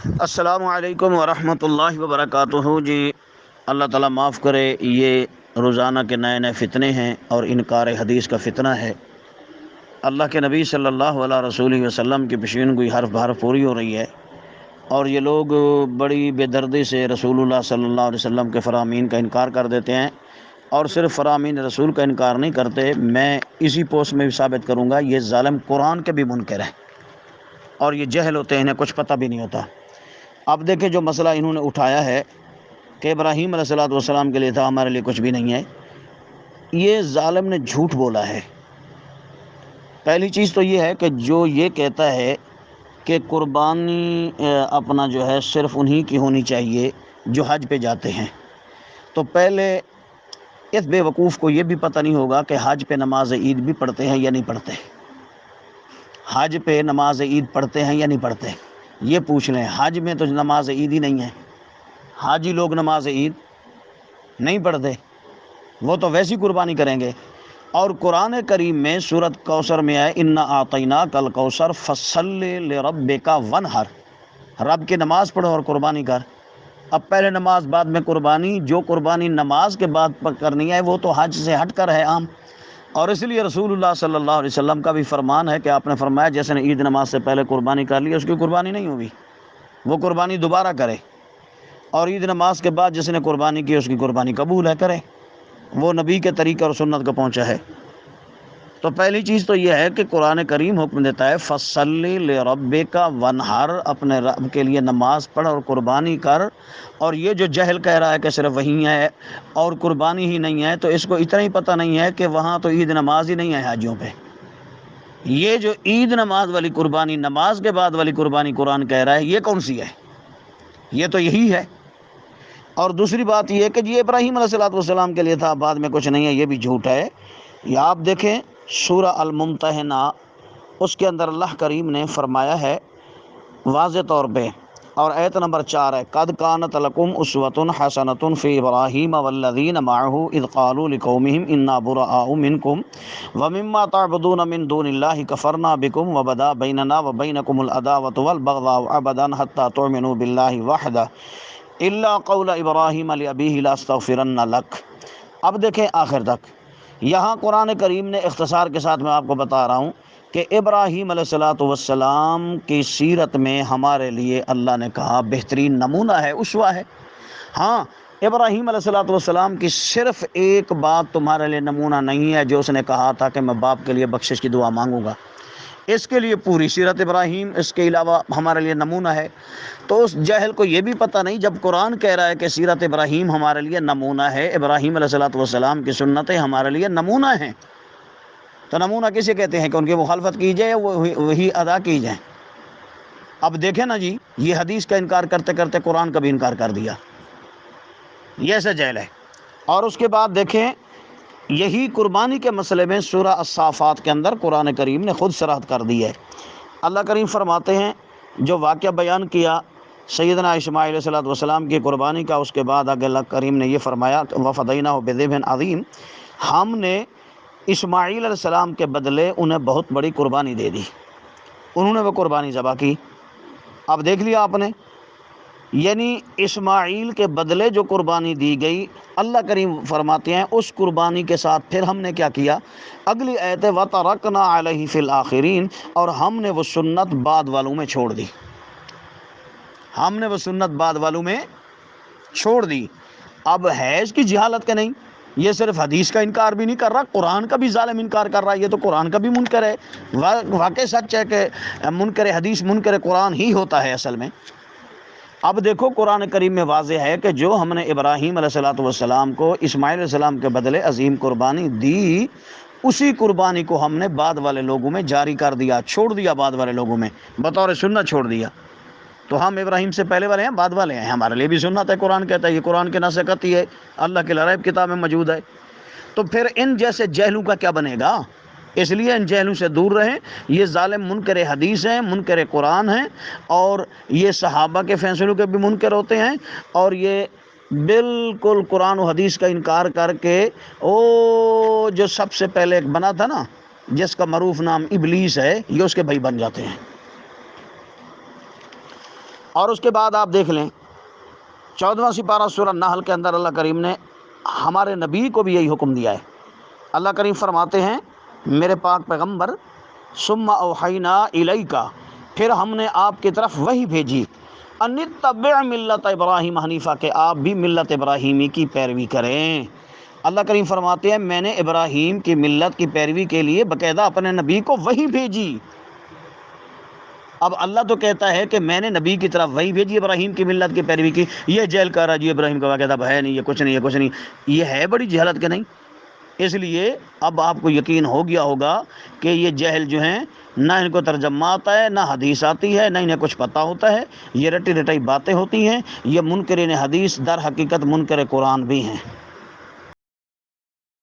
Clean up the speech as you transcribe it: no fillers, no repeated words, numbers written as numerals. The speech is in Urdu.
السلام علیکم ورحمۃ اللہ وبرکاتہ جی۔ اللہ تعالیٰ معاف کرے، یہ روزانہ کے نئے نئے فتنے ہیں اور انکار حدیث کا فتنہ ہے۔ اللہ کے نبی صلی اللہ علیہ رسول وسلم کی پیشین گوئی حرف بحرف پوری ہو رہی ہے، اور یہ لوگ بڑی بے دردی سے رسول اللہ صلی اللہ علیہ وسلم کے فرامین کا انکار کر دیتے ہیں، اور صرف فرامین رسول کا انکار نہیں کرتے، میں اسی پوسٹ میں بھی ثابت کروں گا یہ ظالم قرآن کے بھی منکر ہیں، اور یہ جہل ہوتے ہیں، انہیں کچھ پتہ بھی نہیں ہوتا۔ اب دیکھیں جو مسئلہ انہوں نے اٹھایا ہے کہ ابراہیم علیہ السلام کے لیے تھا، ہمارے لیے کچھ بھی نہیں ہے، یہ ظالم نے جھوٹ بولا ہے۔ پہلی چیز تو یہ ہے کہ جو یہ کہتا ہے کہ قربانی اپنا جو ہے صرف انہی کی ہونی چاہیے جو حج پہ جاتے ہیں، تو پہلے اس بے وقوف کو یہ بھی پتہ نہیں ہوگا کہ حج پہ نماز عید بھی پڑھتے ہیں یا نہیں پڑھتے، حج پہ نماز عید پڑھتے ہیں یا نہیں پڑھتے، یہ پوچھ لیں۔ حج میں تو نماز عید ہی نہیں ہے، حاجی لوگ نماز عید نہیں پڑھتے، وہ تو ویسی قربانی کریں گے۔ اور قرآن کریم میں سورۃ کوثر میں ہے انا اعطیناک الکوثر فصلی لربک وانحر، رب کی نماز پڑھو اور قربانی کر۔ اب پہلے نماز بعد میں قربانی، جو قربانی نماز کے بعد کرنی ہے وہ تو حج سے ہٹ کر ہے عام، اور اس لیے رسول اللہ صلی اللہ علیہ وسلم کا بھی فرمان ہے کہ آپ نے فرمایا جس نے عید نماز سے پہلے قربانی کر لی اس کی قربانی نہیں ہوگی، وہ قربانی دوبارہ کرے، اور عید نماز کے بعد جس نے قربانی کی اس کی قربانی قبول ہے، کرے، وہ نبی کے طریقے اور سنت کو پہنچا ہے۔ تو پہلی چیز تو یہ ہے کہ قرآن کریم حکم دیتا ہے فصلی لربک وانحر، اپنے رب کے لیے نماز پڑھ اور قربانی کر، اور یہ جو جہل کہہ رہا ہے کہ صرف وہی ہے اور قربانی ہی نہیں ہے، تو اس کو اتنا ہی پتہ نہیں ہے کہ وہاں تو عید نماز ہی نہیں ہے حاجیوں پہ۔ یہ جو عید نماز والی قربانی، نماز کے بعد والی قربانی قرآن کہہ رہا ہے، یہ کون سی ہے؟ یہ تو یہی ہے۔ اور دوسری بات یہ ہے کہ یہ ابراہیم علیہ السلام کے لیے تھا، بعد میں کچھ نہیں ہے، یہ بھی جھوٹ ہے۔ یہ آپ دیکھیں سورہ الممتحنہ، اس کے اندر اللہ کریم نے فرمایا ہے واضح طور پہ، اور آیت نمبر 4 ہے قد کانت لکم اسوۃ حسنۃ فی ابراہیم والذین معہ اذ قالوا لقومہم انا براء منکم ومما تعبدون من دون اللہ کفرنا بکم وبدا بیننا وبینکم العداوۃ والبغضاء ابدا حتی تؤمنوا باللہ وحدہ الا قول ابراہیم لابیہ لاستغفرن لک۔ اب دیکھیں آخر تک، یہاں قرآن کریم نے اختصار کے ساتھ میں آپ کو بتا رہا ہوں کہ ابراہیم علیہ السلام کی سیرت میں ہمارے لیے اللہ نے کہا بہترین نمونہ ہے، اسوہ ہے۔ ہاں، ابراہیم علیہ السلام کی صرف ایک بات تمہارے لیے نمونہ نہیں ہے، جو اس نے کہا تھا کہ میں باپ کے لیے بخشش کی دعا مانگوں گا، اس کے لیے پوری سیرت ابراہیم اس کے علاوہ ہمارے لیے نمونہ ہے۔ تو اس جاہل کو یہ بھی پتہ نہیں، جب قرآن کہہ رہا ہے کہ سیرت ابراہیم ہمارے لیے نمونہ ہے، ابراہیم علیہ السلام کی سنتیں ہمارے لیے نمونہ ہیں، تو نمونہ کسے کہتے ہیں کہ ان کی مخالفت کی جائے، وہی ادا کی جائے۔ اب دیکھیں نا جی، یہ حدیث کا انکار کرتے کرتے قرآن کا بھی انکار کر دیا، یہ ایسا جہل ہے۔ اور اس کے بعد دیکھیں یہی قربانی کے مسئلے میں سورہ الصافات کے اندر قرآن کریم نے خود صراحت کر دی ہے۔ اللہ کریم فرماتے ہیں جو واقعہ بیان کیا سیدنا اسماعیل علیہ السلام کی قربانی کا، اس کے بعد آگے اللہ کریم نے یہ فرمایا وَفَدَيْنَاهُ بِذِبْحٍ عَظِيمٍ، ہم نے اسماعیل علیہ السلام کے بدلے انہیں بہت بڑی قربانی دے دی، انہوں نے وہ قربانی ذبح کی۔ اب دیکھ لیا آپ نے، یعنی اسماعیل کے بدلے جو قربانی دی گئی، اللہ کریم فرماتے ہیں اس قربانی کے ساتھ پھر ہم نے کیا کیا، اگلی آیت وَتَرَكْنَا عَلَيْهِ فِي الْآخِرِينَ، اور ہم نے وہ سنت بعد والوں میں چھوڑ دی، ہم نے وہ سنت بعد والوں میں چھوڑ دی۔ اب ہے اس کی جہالت کہ نہیں، یہ صرف حدیث کا انکار بھی نہیں کر رہا، قرآن کا بھی ظالم انکار کر رہا ہے، یہ تو قرآن کا بھی منکر ہے۔ واقع سچ ہے کہ منکر حدیث منکر قرآن ہی ہوتا ہے اصل میں۔ اب دیکھو قرآن کریم میں واضح ہے کہ جو ہم نے ابراہیم علیہ السلام کو اسماعیل علیہ السلام کے بدلے عظیم قربانی دی، اسی قربانی کو ہم نے بعد والے لوگوں میں جاری کر دیا، چھوڑ دیا، بعد والے لوگوں میں بطور سنت چھوڑ دیا۔ تو ہم ابراہیم سے پہلے والے ہیں، بعد والے ہیں، ہمارے لیے بھی سنت ہے، قرآن کہتا ہے، یہ قرآن کے نص قطعی ہے، اللہ کی لرائب کتاب میں موجود ہے۔ تو پھر ان جیسے جہلوں کا کیا بنے گا؟ اس لیے ان جہلوں سے دور رہیں، یہ ظالم منکر حدیث ہیں، منکر قرآن ہیں، اور یہ صحابہ کے فیصلوں کے بھی منکر ہوتے ہیں، اور یہ بالکل قرآن و حدیث کا انکار کر کے جو سب سے پہلے ایک بنا تھا نا جس کا معروف نام ابلیس ہے، یہ اس کے بھائی بن جاتے ہیں۔ اور اس کے بعد آپ دیکھ لیں 14واں سپارہ سورہ نحل کے اندر اللہ کریم نے ہمارے نبی کو بھی یہی حکم دیا ہے۔ اللہ کریم فرماتے ہیں میرے پاک پیغمبر ثم اوحینا الیک، پھر ہم نے آپ کی طرف وحی بھیجی، ان اتبع ملت ابراہیم حنیفہ، کہ آپ بھی ملت ابراہیمی کی پیروی کریں۔ اللہ کریم فرماتے ہیں میں نے ابراہیم کی ملت کی پیروی کے لیے باقاعدہ اپنے نبی کو وحی بھیجی۔ اب اللہ تو کہتا ہے کہ میں نے نبی کی طرف وحی بھیجی ابراہیم کی ملت کی پیروی کی، یہ جہل کر رہا جی ابراہیم کا واقعہ ہے نہیں، یہ کچھ نہیں، یہ کچھ نہیں، یہ ہے بڑی جہالت کہ نہیں؟ اس لیے اب آپ کو یقین ہو گیا ہوگا کہ یہ جہل جو ہیں نہ ان کو ترجمہ آتا ہے، نہ حدیث آتی ہے، نہ انہیں کچھ پتہ ہوتا ہے، یہ رٹی رٹائی باتیں ہوتی ہیں، یہ منکرین حدیث در حقیقت منکر قرآن بھی ہیں۔